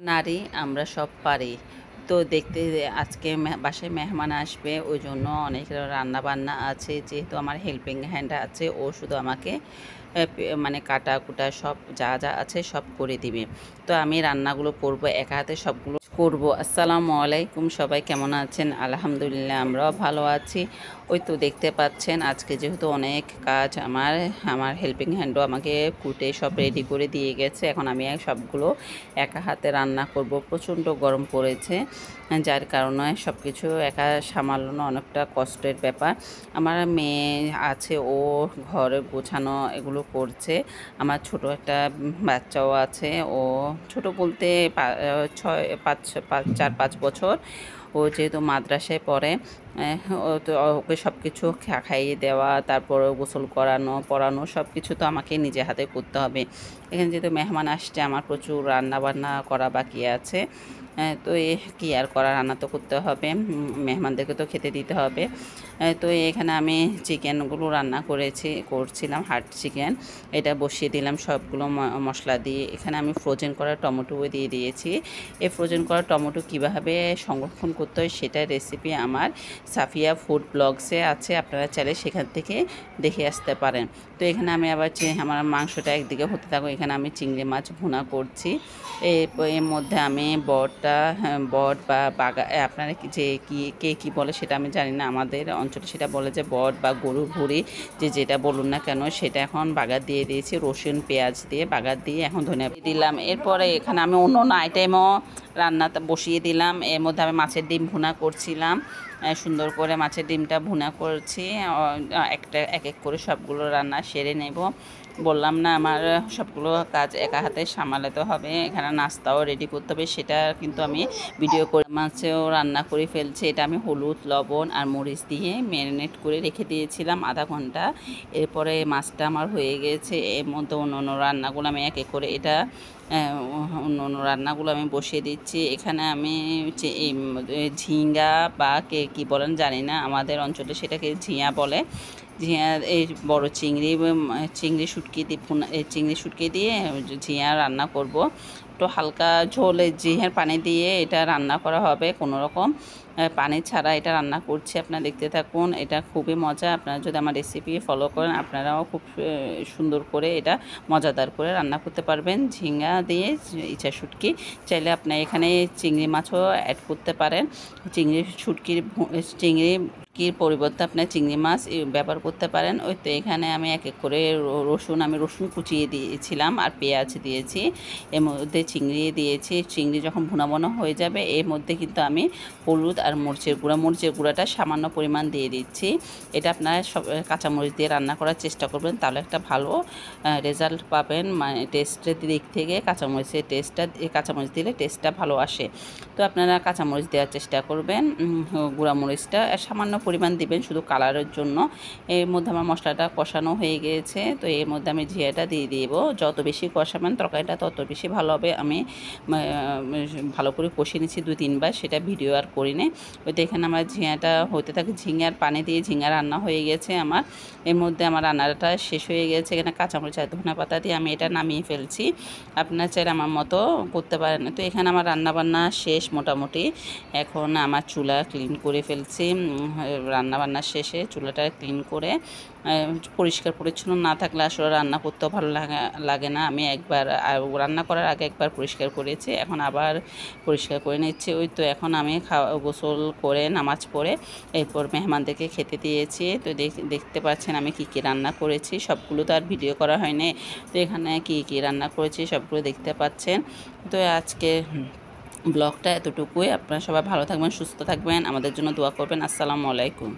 নারী আমরা সব পারি। তো দেখতে আজকে বাসায় মেহমান আসবে, ওই জন্য অনেক রান্না বান্না আছে। যেহেতু আমার হেল্পিং হ্যান্ড আছে, ও শুধু আমাকে মানে কাটা কুটা সব যা যা আছে সব করে দিবে। তো আমি রান্নাগুলো করব, একা হাতে সবগুলো করব। আসসালামু আলাইকুম, সবাই কেমন আছেন? আলহামদুলিল্লাহ, আমরাও ভালো আছি। ওই তো দেখতে পাচ্ছেন, আজকে যেহেতু অনেক কাজ, আমার হেল্পিং হ্যান্ডও আমাকে কুটে সব রেডি করে দিয়ে গেছে। এখন আমি সবগুলো একা হাতে রান্না করব। প্রচণ্ড গরম পড়েছে, যার কারণে সব কিছু একা সামলানো অনেকটা কষ্টের ব্যাপার। আমার মেয়ে আছে, ও ঘরে গোছানো এগুলো করছে। আমার ছোট একটা বাচ্চাও আছে। ও ছোট বলতে 4-5 বছর। ও যেহেতু মাদ্রাসায় পড়ে, ও তো ওকে সব কিছু খাইয়ে দেওয়া, তারপর গোসল করানো, পড়ানো সব কিছু তো আমাকে নিজে হাতে করতে হবে। এখানে যেহেতু মেহমান আসছে, আমার প্রচুর রান্না বান্না করা বাকি আছে। তো কি আর করা, রান্না তো করতে হবে, মেহমানদেরকে তো খেতে দিতে হবে। তো এখানে আমি চিকেনগুলো রান্না করছিলাম, হার্ড চিকেন। এটা বসিয়ে দিলাম সবগুলো মশলা দিয়ে। এখানে আমি ফ্রোজেন করা টমেটোও দিয়ে দিয়েছি। এই ফ্রোজেন করা টমেটো কীভাবে সংরক্ষণ করতে হয় সেটার রেসিপি আমার সাফিয়া ফুড ব্লগসে আছে, আপনারা চাইলে সেখান থেকে দেখে আসতে পারেন। তো এখানে আমি আবার আমার মাংসটা একদিকে হতে থাকো, এখানে আমি চিংড়ি মাছ ভুনা করছি। এর মধ্যে আমি বট বা বাগা, আপনারা কে কী বলে সেটা আমি জানি না, আমাদের অঞ্চলে সেটা বলে যে বট বা গরুর ভুঁড়ি, যেটা বলুন না কেন, সেটা এখন বাগার দিয়ে দিয়েছি রসুন পেঁয়াজ দিয়ে, বাগার দিয়ে এখন ধনিয়া দিলাম। এরপরে এখানে আমি অন্য অন্য আইটেমও রান্নাটা বসিয়ে দিলাম। এর মধ্যে আমি মাছের ডিম ভুনা করছিলাম, সুন্দর করে মাছের ডিমটা ভুনা করছি। এক এক করে সবগুলো রান্না সেরে নেব। বললাম না, আমার সবগুলো কাজ একা হাতে সামলাতে হবে। এখানে নাস্তাও রেডি করতে হবে, সেটা কিন্তু আমি ভিডিও করে মাছেও রান্না করে ফেলছি। এটা আমি হলুদ, লবণ আর মরিচ দিয়ে ম্যারিনেট করে রেখে দিয়েছিলাম আধা ঘন্টা। এরপরে মাছটা আমার হয়ে গেছে। এর মধ্যে অন্য অন্য রান্নাগুলো আমি এক এক করে অন্য অন্য রান্নাগুলো আমি বসিয়ে দিচ্ছি। এখানে আমি ঝিঙ্গা বা কে কী বলেন জানি না, আমাদের অঞ্চলে সেটাকে ঝিঁয়া বলে। ঝিঁয়া, এই বড় চিংড়ি শুটকি দিয়ে ঝিঁয়া রান্না করব। একটু হালকা ঝোলে ঝিঁয়ার পানি দিয়ে এটা রান্না করা হবে, কোনো রকম পানি ছাড়া এটা রান্না করছি। আপনারা দেখতে থাকুন, এটা খুবই মজা। আপনারা যদি আমার রেসিপি ফলো করেন, আপনারাও খুব সুন্দর করে এটা মজাদার করে রান্না করতে পারবেন। ঝিঙ্গা দিয়ে ইচা শুটকি, চাইলে আপনার এখানে চিংড়ি মাছও অ্যাড করতে পারেন। চিংড়ির পরিবর্তে আপনার চিংড়ি মাছ ব্যবহার করতে পারেন। ওই তো এখানে আমি এক এক করে রসুন কুচিয়ে দিয়েছিলাম আর পেঁয়াজ দিয়েছি, এর মধ্যে চিংড়ি দিয়েছি। চিংড়ি যখন ভুনা হয়ে যাবে, এর মধ্যে কিন্তু আমি হলুদ আর মরিচের গুঁড়াটা সামান্য পরিমাণ দিয়ে দিচ্ছি। এটা আপনারা সব কাঁচামরিচ দিয়ে রান্না করার চেষ্টা করবেন, তাহলে একটা ভালো রেজাল্ট পাবেন। মানে টেস্টের দিক থেকে কাঁচামরিচ দিলে টেস্টটা ভালো আসে। তো আপনারা কাঁচামরিচ দেওয়ার চেষ্টা করবেন, গুঁড়ামরিচটা সামান্য পরিমাণ দিবেন শুধু কালারের জন্য। এর মধ্যে আমার মশলাটা কষানো হয়ে গিয়েছে। তো এর মধ্যে আমি জিরাটা দিয়ে দিব। যত বেশি কষাবেন তরকারিটা তত বেশি ভালো হবে। আমি ভালো করে কষিয়ে নিচ্ছি 2-3 বার, সেটা ভিডিও আর করি না। ওই তো এখানে আমার ঝিঙাটা হতে থাকে, ঝিঙার পানি দিয়ে ঝিঙা রান্না হয়ে গেছে আমার। এর মধ্যে আমার রান্নাটা শেষ হয়ে গেছে। এখানে কাঁচামরিচ আর ধনিয়া পাতা দিয়ে আমি এটা নামিয়ে ফেলছি। আপনারা চাইলে আমার মতো করতে পারেন। তো এখানে আমার রান্নাবান্না শেষ মোটামুটি। এখন আমার চুলা ক্লিন করে ফেলছি। রান্নাবান্না শেষে চুলাটা ক্লিন করে, পরিষ্কার পরিচ্ছন্ন না থাকলে আসলে রান্না করতেও ভালো লাগে না। আমি একবার রান্না করার আগে একবার পরিষ্কার করেছি, এখন আবার পরিষ্কার করে নিচ্ছি। ওই তো এখন আমি গোসল করে নামাজ পড়ে এরপর মেহমানদেরকে খেতে দিয়েছি। তো দেখতে পাচ্ছেন আমি কি কি রান্না করেছি, সবগুলো তো আর ভিডিও করা হয়নি। তো এখানে কি কি রান্না করেছি সবগুলো দেখতে পাচ্ছেন। তো আজকে ব্লগটা এতটুকুই। আপনারা সবাই ভালো থাকবেন, সুস্থ থাকবেন, আমাদের জন্য দোয়া করবেন। আসসালামু আলাইকুম।